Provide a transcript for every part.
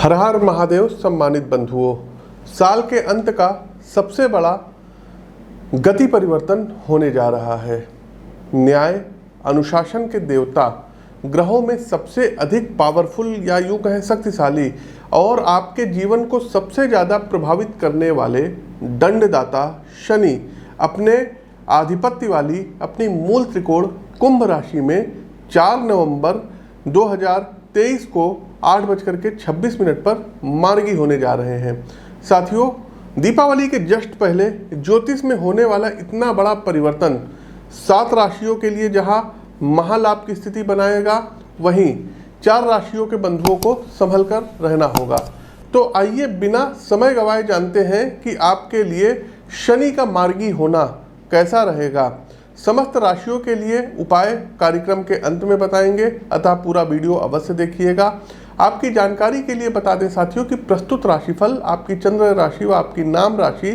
हर हर महादेव। सम्मानित बंधुओं, साल के अंत का सबसे बड़ा गति परिवर्तन होने जा रहा है। न्याय अनुशासन के देवता, ग्रहों में सबसे अधिक पावरफुल या यूं कहें शक्तिशाली और आपके जीवन को सबसे ज़्यादा प्रभावित करने वाले दंडदाता शनि अपने आधिपत्य वाली अपनी मूल त्रिकोण कुंभ राशि में 4 नवंबर 2023 को 8:26 पर मार्गी होने जा रहे हैं। साथियों, दीपावली के जस्ट पहले ज्योतिष में होने वाला इतना बड़ा परिवर्तन 7 राशियों के लिए जहां महालाभ की स्थिति बनाएगा, वहीं 4 राशियों के बंधुओं को संभल कर रहना होगा। तो आइए बिना समय गवाए जानते हैं कि आपके लिए शनि का मार्गी होना कैसा रहेगा। समस्त राशियों के लिए उपाय कार्यक्रम के अंत में बताएंगे, अतः पूरा वीडियो अवश्य देखिएगा। आपकी जानकारी के लिए बता दें साथियों कि प्रस्तुत राशिफल आपकी चंद्र राशि व आपकी नाम राशि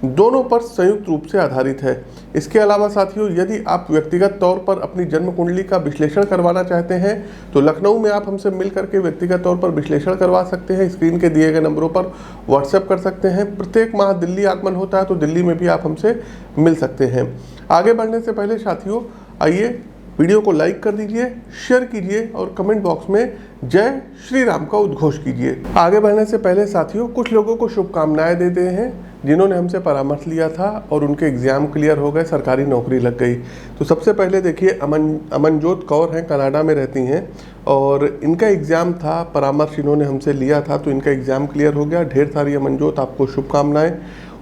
दोनों पर संयुक्त रूप से आधारित है। इसके अलावा साथियों, यदि आप व्यक्तिगत तौर पर अपनी जन्म कुंडली का विश्लेषण करवाना चाहते हैं तो लखनऊ में आप हमसे मिल करके व्यक्तिगत तौर पर विश्लेषण करवा सकते हैं। स्क्रीन के दिए गए नंबरों पर व्हाट्सएप कर सकते हैं। प्रत्येक माह दिल्ली आगमन होता है तो दिल्ली में भी आप हमसे मिल सकते हैं। आगे बढ़ने से पहले साथियों, आइए वीडियो को लाइक कर दीजिए, शेयर कीजिए और कमेंट बॉक्स में जय श्री राम का उद्घोष कीजिए। आगे बढ़ने से पहले साथियों, कुछ लोगों को शुभकामनाएं देते हैं जिन्होंने हमसे परामर्श लिया था और उनके एग्जाम क्लियर हो गए, सरकारी नौकरी लग गई। तो सबसे पहले देखिए, अमनजोत कौर हैं, कनाडा में रहती हैं और इनका एग्ज़ाम था, परामर्श इन्होंने हमसे लिया था तो इनका एग्ज़ाम क्लियर हो गया। ढेर सारी अमनजोत आपको शुभकामनाएं।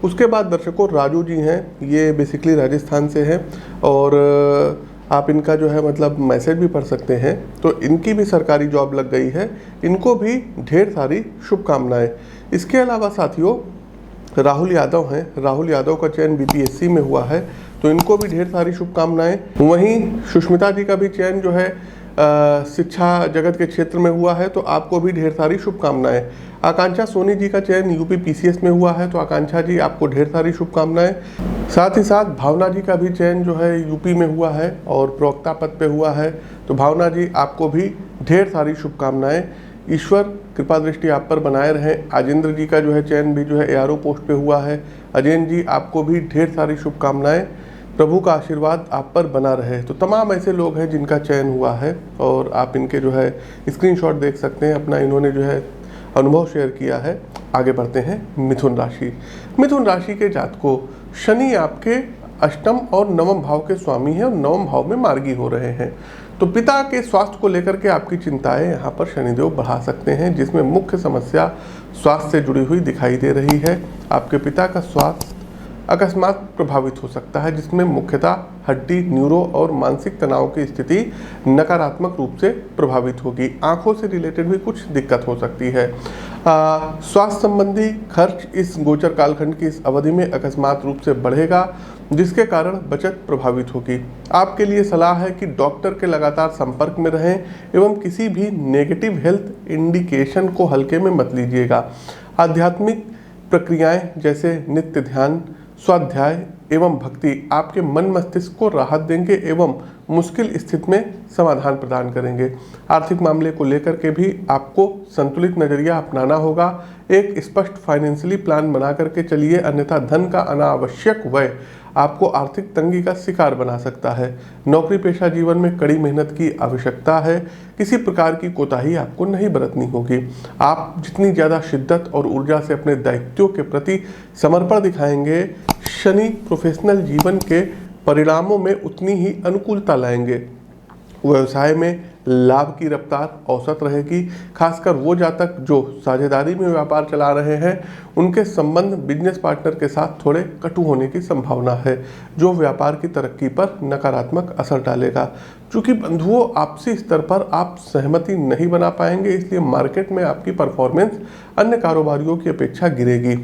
उसके बाद दर्शकों, राजू जी हैं, ये बेसिकली राजस्थान से हैं और आप इनका जो है मतलब मैसेज भी पढ़ सकते हैं, तो इनकी भी सरकारी जॉब लग गई है, इनको भी ढेर सारी शुभकामनाएं। इसके अलावा साथियों, राहुल यादव हैं, राहुल यादव का चयन बीपीएससी में हुआ है तो इनको भी ढेर सारी शुभकामनाएं। वहीं सुष्मिता जी का भी चयन जो है शिक्षा जगत के क्षेत्र में हुआ है तो आपको भी ढेर सारी शुभकामनाएं। आकांक्षा सोनी जी का चयन यूपी पीसीएस में हुआ है तो आकांक्षा जी आपको ढेर सारी शुभकामनाएं। साथ ही साथ भावना जी का भी चयन जो है यूपी में हुआ है और प्रवक्ता पद पे हुआ है तो भावना जी आपको भी ढेर सारी शुभकामनाएं। ईश्वर कृपा दृष्टि आप पर बनाए रहें। अजेंद्र जी का जो है चयन भी जो है एआरओ पोस्ट पे हुआ है। अजेंद्र जी आपको भी ढेर सारी शुभकामनाएं, प्रभु का आशीर्वाद आप पर बना रहे। तो तमाम ऐसे लोग हैं जिनका चयन हुआ है और आप इनके जो है स्क्रीनशॉट देख सकते हैं, अपना इन्होंने जो है अनुभव शेयर किया है। आगे बढ़ते हैं मिथुन राशि। मिथुन राशि के जातकों, शनि आपके अष्टम और नवम भाव के स्वामी हैं और नवम भाव में मार्गी हो रहे हैं तो पिता के स्वास्थ्य को लेकर के आपकी चिंताएं यहाँ पर शनिदेव बढ़ा सकते हैं, जिसमें मुख्य समस्या स्वास्थ्य से जुड़ी हुई दिखाई दे रही है। आपके पिता का स्वास्थ्य अकस्मात प्रभावित हो सकता है, जिसमें मुख्यतः हड्डी, न्यूरो और मानसिक तनाव की स्थिति नकारात्मक रूप से प्रभावित होगी। आंखों से रिलेटेड भी कुछ दिक्कत हो सकती है। स्वास्थ्य संबंधी खर्च इस गोचर कालखंड की इस अवधि में अकस्मात रूप से बढ़ेगा, जिसके कारण बचत प्रभावित होगी। आपके लिए सलाह है कि डॉक्टर के लगातार संपर्क में रहें एवं किसी भी नेगेटिव हेल्थ इंडिकेशन को हल्के में मत लीजिएगा। आध्यात्मिक प्रक्रियाएं जैसे नित्य ध्यान, स्वाध्याय एवं भक्ति आपके मन मस्तिष्क को राहत देंगे एवं मुश्किल स्थिति में समाधान प्रदान करेंगे। आर्थिक मामले को लेकर के भी आपको संतुलित नजरिया अपनाना होगा। एक स्पष्ट फाइनेंशियली प्लान बना करके चलिए, अन्यथा धन का अनावश्यक व्यय आपको आर्थिक तंगी का शिकार बना सकता है। नौकरी पेशा जीवन में कड़ी मेहनत की आवश्यकता है। किसी प्रकार की कोताही आपको नहीं बरतनी होगी। आप जितनी ज़्यादा शिद्दत और ऊर्जा से अपने दायित्वों के प्रति समर्पण दिखाएंगे, शनि प्रोफेशनल जीवन के परिणामों में उतनी ही अनुकूलता लाएंगे। व्यवसाय में लाभ की रफ्तार औसत रहेगी। खासकर वो जातक जो साझेदारी में व्यापार चला रहे हैं, उनके संबंध बिजनेस पार्टनर के साथ थोड़े कटु होने की संभावना है, जो व्यापार की तरक्की पर नकारात्मक असर डालेगा। चूँकि बंधुओं, आपसी स्तर पर आप सहमति नहीं बना पाएंगे, इसलिए मार्केट में आपकी परफॉर्मेंस अन्य कारोबारियों की अपेक्षा गिरेगी।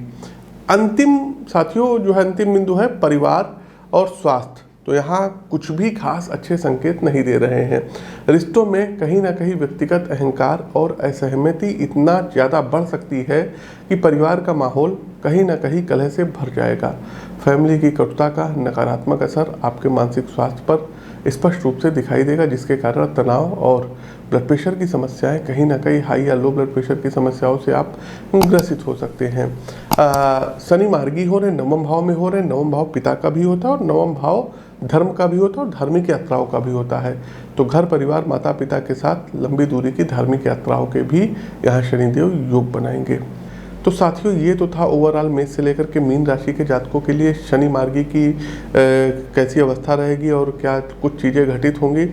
अंतिम साथियों जो है अंतिम बिंदु है परिवार और स्वास्थ्य। तो यहाँ कुछ भी खास अच्छे संकेत नहीं दे रहे हैं। रिश्तों में कहीं ना कहीं व्यक्तिगत अहंकार और असहमति इतना ज़्यादा बढ़ सकती है कि परिवार का माहौल कहीं ना कहीं कलह से भर जाएगा। फैमिली की कटुता का नकारात्मक असर आपके मानसिक स्वास्थ्य पर स्पष्ट रूप से दिखाई देगा, जिसके कारण तनाव और ब्लड प्रेशर की समस्याएं, कहीं ना कहीं हाई या लो ब्लड प्रेशर की समस्याओं से आप ग्रसित हो सकते हैं। शनि मार्गी हो रहे, नवम भाव में हो रहे, नवम भाव पिता का भी होता है और नवम भाव धर्म का भी होता है और धार्मिक यात्राओं का भी होता है। तो घर परिवार माता पिता के साथ लंबी दूरी की धार्मिक यात्राओं के भी यहाँ शनिदेव योग बनाएंगे। तो साथियों, ये तो था ओवरऑल मेष से लेकर के मीन राशि के जातकों के लिए शनि मार्गी की कैसी अवस्था रहेगी और क्या कुछ चीज़ें घटित होंगी।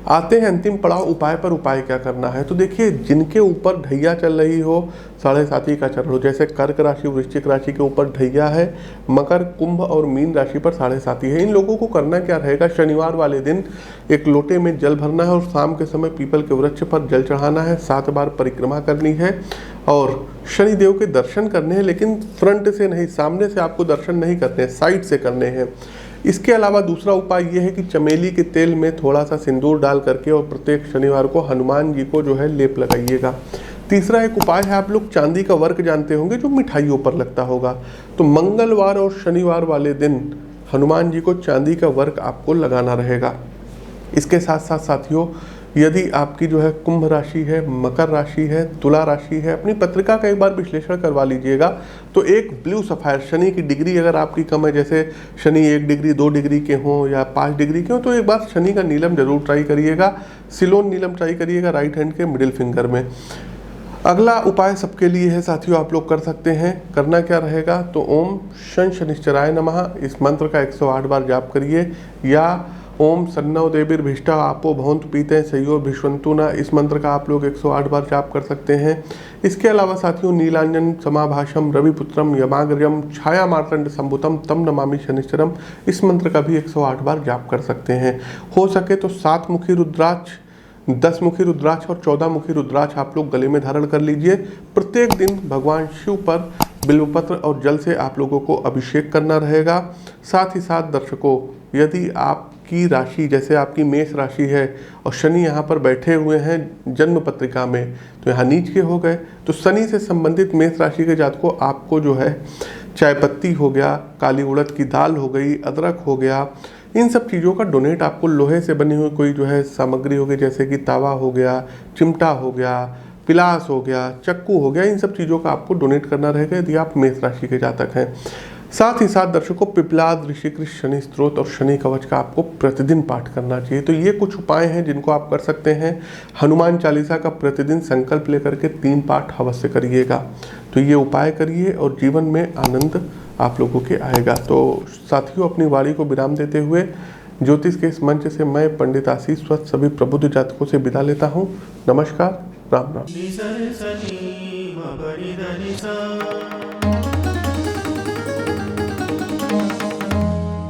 आते हैं अंतिम पड़ाव उपाय पर। उपाय क्या करना है, तो देखिए, जिनके ऊपर ढैया चल रही हो, 7.5 का चरण हो, जैसे कर्क राशि वृश्चिक राशि के ऊपर ढैया है, मकर कुंभ और मीन राशि पर 7.5 है, इन लोगों को करना क्या रहेगा, शनिवार वाले दिन एक लोटे में जल भरना है और शाम के समय पीपल के वृक्ष पर जल चढ़ाना है, 7 बार परिक्रमा करनी है और शनिदेव के दर्शन करने हैं, लेकिन फ्रंट से नहीं, सामने से आपको दर्शन नहीं करने हैं, साइड से करने हैं। इसके अलावा दूसरा उपाय यह है कि चमेली के तेल में थोड़ा सा सिंदूर डाल करके और प्रत्येक शनिवार को हनुमान जी को जो है लेप लगाइएगा। तीसरा एक उपाय है, आप लोग चांदी का वर्क जानते होंगे जो मिठाइयों पर लगता होगा, तो मंगलवार और शनिवार वाले दिन हनुमान जी को चांदी का वर्क आपको लगाना रहेगा। इसके साथ साथ साथियों, यदि आपकी जो है कुंभ राशि है, मकर राशि है, तुला राशि है, अपनी पत्रिका का एक बार विश्लेषण करवा लीजिएगा। तो एक ब्लू सफायर, शनि की डिग्री अगर आपकी कम है, जैसे शनि 1 डिग्री 2 डिग्री के हों या 5 डिग्री के हों, तो एक बार शनि का नीलम जरूर ट्राई करिएगा। सिलोन नीलम ट्राई करिएगा राइट हैंड के मिडिल फिंगर में। अगला उपाय सबके लिए है साथियों, आप लोग कर सकते हैं। करना क्या रहेगा, तो ओम शन शनिश्चराय नमः इस मंत्र का 108 बार जाप करिए, या ओम सन्नव देवीर्भिष्टा आपो भवन्तु पीते सयो भिष्वंतु न, इस मंत्र का आप लोग 108 बार जाप कर सकते हैं। इसके अलावा साथियों, नीलांजन समाभाषम रविपुत्रम यमाग्रजम छाया मार्तंड संभुतम तम नमामि शनिश्चरम, इस मंत्र का भी 108 बार जाप कर सकते हैं। हो सके तो 7 मुखी रुद्राक्ष, 10 मुखी रुद्राक्ष और 14 मुखी रुद्राक्ष आप लोग गले में धारण कर लीजिए। प्रत्येक दिन भगवान शिव पर बिल्वपत्र और जल से आप लोगों को अभिषेक करना रहेगा। साथ ही साथ दर्शकों, यदि आपकी राशि जैसे आपकी मेष राशि है और शनि यहाँ पर बैठे हुए हैं जन्म पत्रिका में, तो यहाँ नीच के हो गए, तो शनि से संबंधित मेष राशि के जातकों आपको जो है चाय पत्ती हो गया, काली उड़द की दाल हो गई, अदरक हो गया, इन सब चीज़ों का डोनेट आपको लोहे से बनी हुई कोई जो है सामग्री हो गई, जैसे कि तावा हो गया, चिमटा हो गया, पिलास हो गया, चक्कू हो गया, इन सब चीज़ों का आपको डोनेट करना रहेगा यदि आप मेष राशि के जातक हैं। साथ ही साथ दर्शकों, पिपलाद ऋषिकृत शनि स्त्रोत और शनि कवच का आपको प्रतिदिन पाठ करना चाहिए। तो ये कुछ उपाय हैं जिनको आप कर सकते हैं। हनुमान चालीसा का प्रतिदिन संकल्प लेकर के 3 पाठ अवश्य करिएगा। तो ये उपाय करिए और जीवन में आनंद आप लोगों के आएगा। तो साथियों, अपनी वाणी को विराम देते हुए ज्योतिष के इस मंच से मैं पंडित आशीष स्वस्थ सभी प्रबुद्ध जातकों से विदा लेता हूँ। नमस्कार, राम राम।